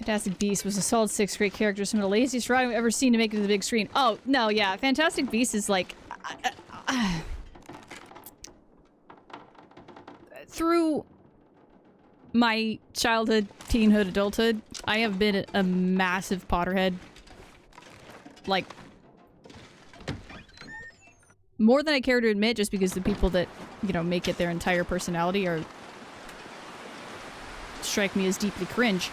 Fantastic Beasts was a solid 6 great characters. Some of the laziest writing I've ever seen to make it to the big screen. Oh, no, yeah. Fantastic Beasts is like... through my childhood, teenhood, adulthood, I have been a massive Potterhead. Like... more than I care to admit, just because the people that, you know, make it their entire personality are... strike me as deeply cringe.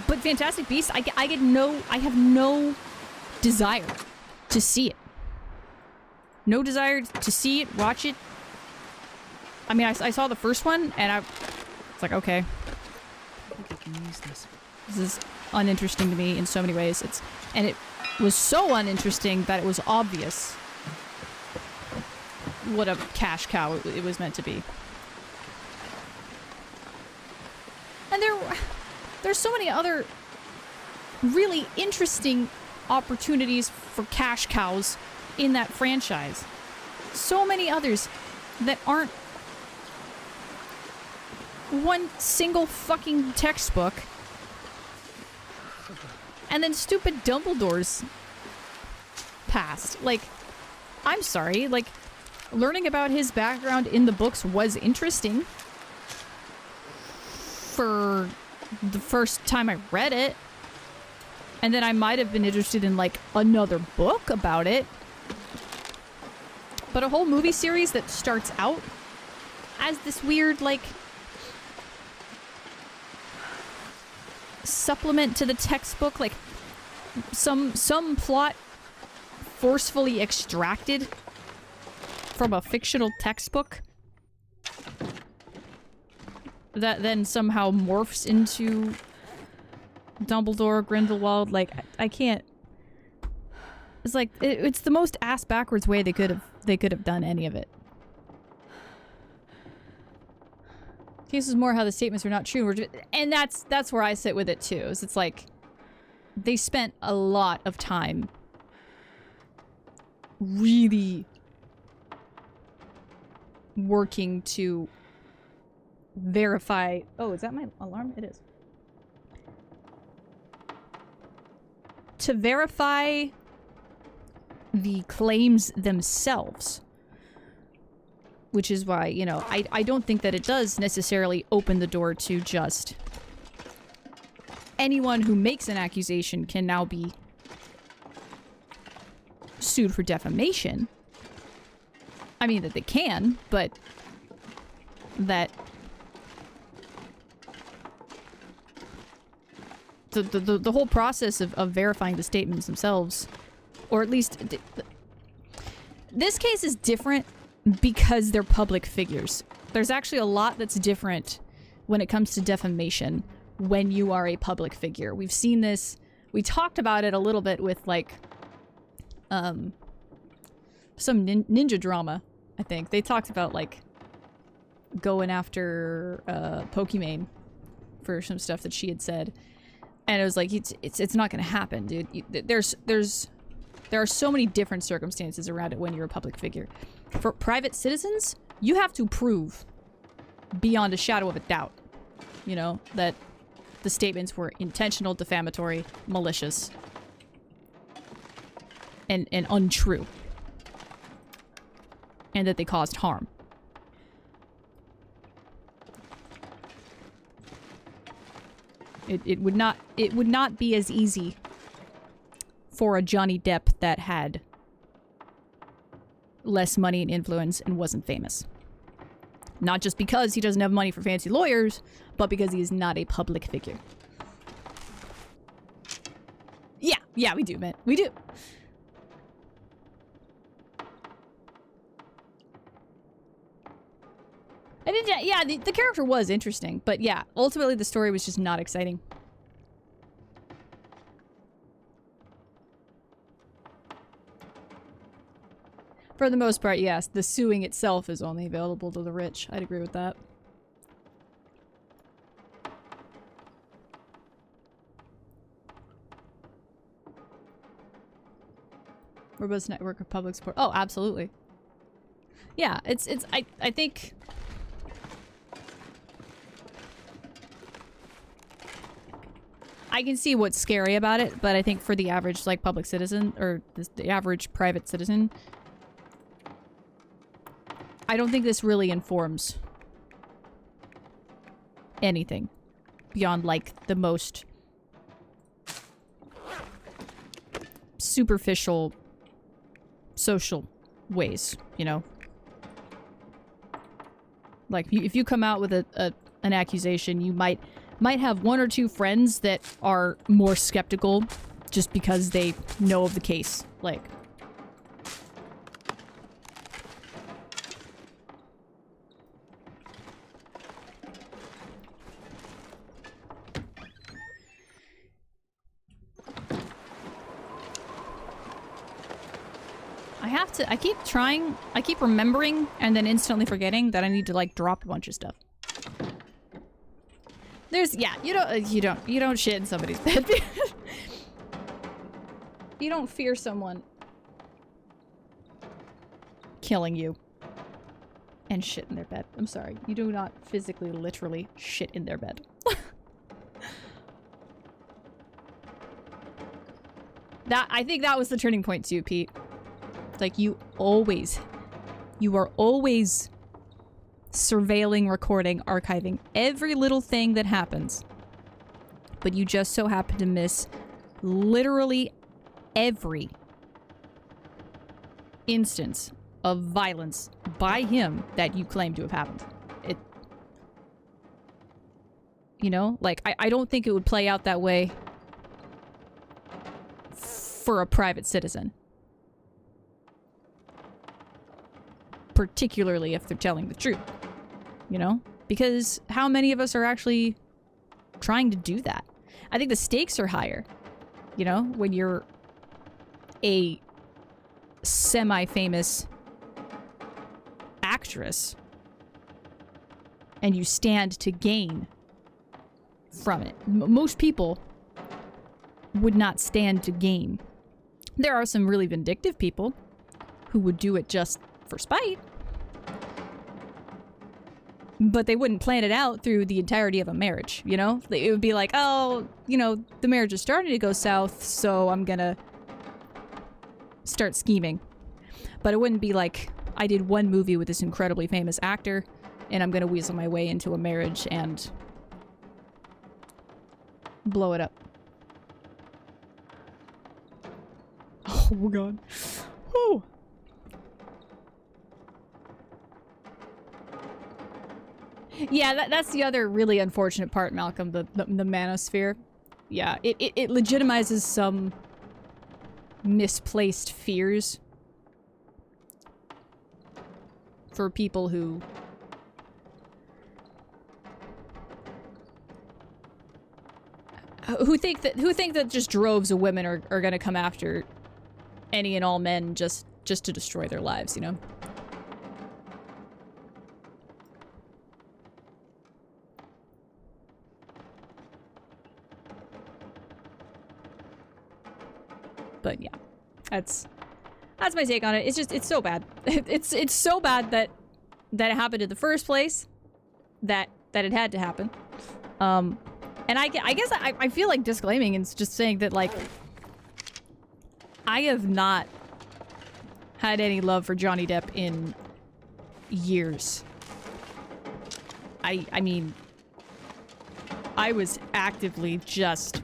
But Fantastic Beasts, I have no desire to see it. No desire to see it, watch it. I mean, I saw the first one, and it's like, okay. I think I can use this. This is uninteresting to me in so many ways. And it was so uninteresting that it was obvious what a cash cow it was meant to be. And there's so many other really interesting opportunities for cash cows in that franchise. So many others that aren't one single fucking textbook. And then stupid Dumbledore's past. Like, I'm sorry, like, learning about his background in the books was interesting for the first time I read it. And then I might have been interested in, like, another book about it. But a whole movie series that starts out as this weird, like, supplement to the textbook, like, some plot forcefully extracted from a fictional textbook that then somehow morphs into Dumbledore, Grindelwald. Like, I can't. It's like it's the most ass backwards way they could have done any of it. Case is more how the statements are not true, and that's where I sit with it too. Is it's like they spent a lot of time really working to verify. Oh, is that my alarm? It is. To verify the claims themselves. Which is why, you know, I don't think that it does necessarily open the door to just anyone who makes an accusation can now be sued for defamation. I mean that they can, but that the whole process of verifying the statements themselves, or at least this case is different because they're public figures. There's actually a lot that's different when it comes to defamation when you are a public figure. We've seen this. We talked about it a little bit with, like, some ninja drama, I think. They talked about, like, going after Pokimane for some stuff that she had said. And it was like, it's not gonna happen, dude. There are so many different circumstances around it when you're a public figure. For private citizens, you have to prove beyond a shadow of a doubt, you know, that the statements were intentional, defamatory, malicious, and untrue. And that they caused harm. It would not be as easy for a Johnny Depp that had less money and influence and wasn't famous. Not just because he doesn't have money for fancy lawyers, but because he is not a public figure. Yeah, we do, man. We do. I did, yeah, the character was interesting, but yeah, ultimately the story was just not exciting. For the most part, yes, the suing itself is only available to the rich. I'd agree with that. Robust network of public support. Oh, absolutely. Yeah, I think I can see what's scary about it, but I think for the average, like, public citizen, or the average private citizen, I don't think this really informs anything beyond, like, the most superficial social ways, you know? Like, if you come out with an accusation, you might have one or two friends that are more skeptical just because they know of the case. Like, I keep trying, I keep remembering and then instantly forgetting that I need to, like, drop a bunch of stuff. Yeah, you don't shit in somebody's bed. You don't fear someone killing you and shit in their bed. I'm sorry. You do not physically, literally shit in their bed. I think that was the turning point too, Pete. Like, you are always surveilling, recording, archiving every little thing that happens. But you just so happen to miss literally every instance of violence by him that you claim to have happened. You know? Like, I don't think it would play out that way for a private citizen. Particularly if they're telling the truth, you know? Because how many of us are actually trying to do that? I think the stakes are higher, you know? When you're a semi-famous actress and you stand to gain from it. Most people would not stand to gain. There are some really vindictive people who would do it just for spite. But they wouldn't plan it out through the entirety of a marriage, you know? It would be like, oh, you know, the marriage is starting to go south, so I'm gonna start scheming. But it wouldn't be like, I did one movie with this incredibly famous actor, and I'm gonna weasel my way into a marriage and blow it up. Oh, God. Whew. Yeah, that's the other really unfortunate part, Malcolm, the manosphere. Yeah, it legitimizes some misplaced fears for people who think that just droves of women are gonna come after any and all men just to destroy their lives, you know? But yeah, that's my take on it. It's just, it's so bad. It's so bad that it happened in the first place, that it had to happen. And I guess I feel like disclaiming and just saying that, like, I have not had any love for Johnny Depp in years. I mean, I was actively just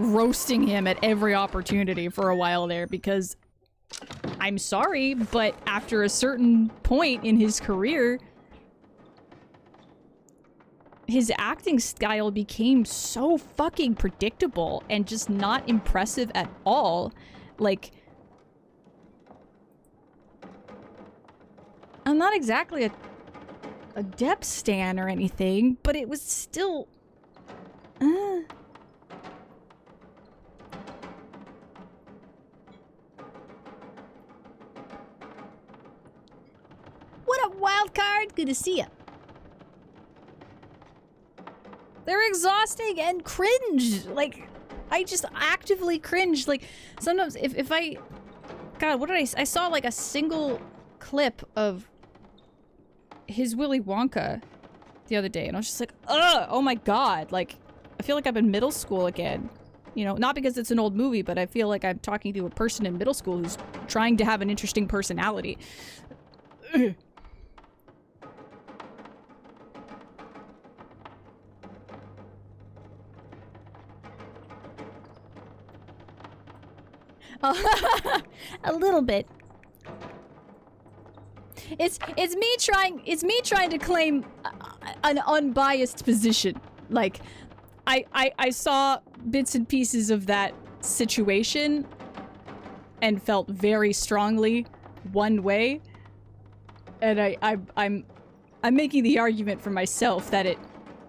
roasting him at every opportunity for a while there because I'm sorry, but after a certain point in his career, his acting style became so fucking predictable and just not impressive at all. Like, I'm not exactly a Depp stan or anything, but it was still... What up, wild card? Good to see ya. They're exhausting and cringe. Like, I just actively cringe. Like, sometimes if I... God, what did I saw, like, a single clip of his Willy Wonka the other day, and I was just like, ugh, oh my god, like, I feel like I'm in middle school again. You know, not because it's an old movie, but I feel like I'm talking to a person in middle school who's trying to have an interesting personality. A little bit. It's me trying to claim an unbiased position. Like, I saw bits and pieces of that situation and felt very strongly one way, and I'm making the argument for myself that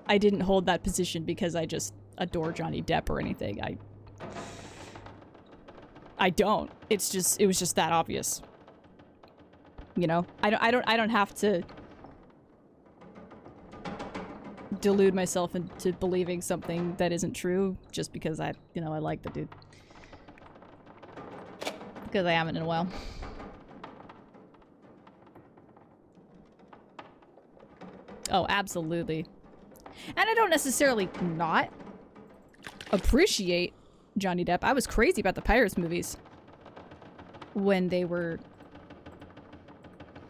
I didn't hold that position because I just adore Johnny Depp or anything. I don't. It was just that obvious. You know, I don't have to delude myself into believing something that isn't true just because I like the dude. Because I haven't in a while. Oh, absolutely. And I don't necessarily not appreciate Johnny Depp. I was crazy about the Pirates movies when they were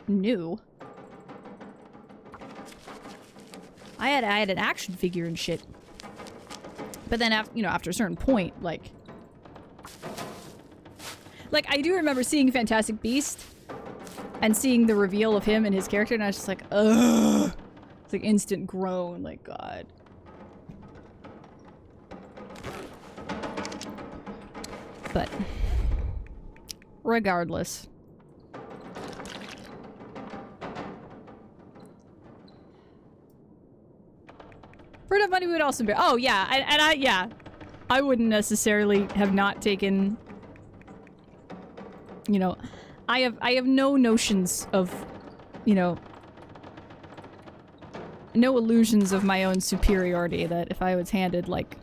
new. I had an action figure and shit. But then after a certain point, like I do remember seeing Fantastic Beast and seeing the reveal of him and his character, and I was just like, ugh. It's like instant groan, like, God. But regardless. For enough money, we would also be. Oh yeah, yeah, I wouldn't necessarily have not taken. You know, I have no notions of, no illusions of my own superiority. That if I was handed like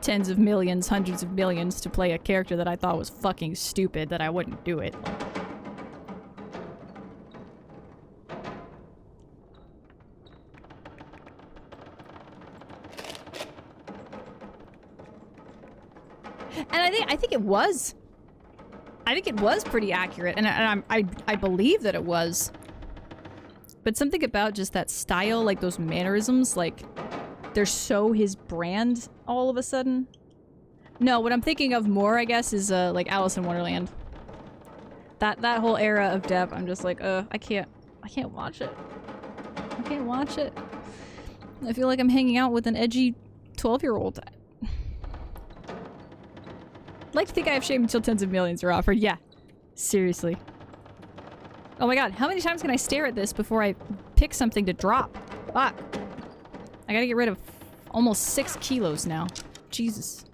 tens of millions, hundreds of millions to play a character that I thought was fucking stupid, that I wouldn't do it. And I think it was. I think it was pretty accurate, and I believe that it was. But something about just that style, like those mannerisms, like they're so his brand all of a sudden. No, what I'm thinking of more, I guess, is like Alice in Wonderland. That whole era of Depp, I'm just like, I can't watch it. I can't watch it. I feel like I'm hanging out with an edgy 12-year-old. Like to think I have shame until tens of millions are offered. Yeah. Seriously. Oh my god, how many times can I stare at this before I pick something to drop? Fuck. I gotta get rid of almost 6 kilos now. Jesus.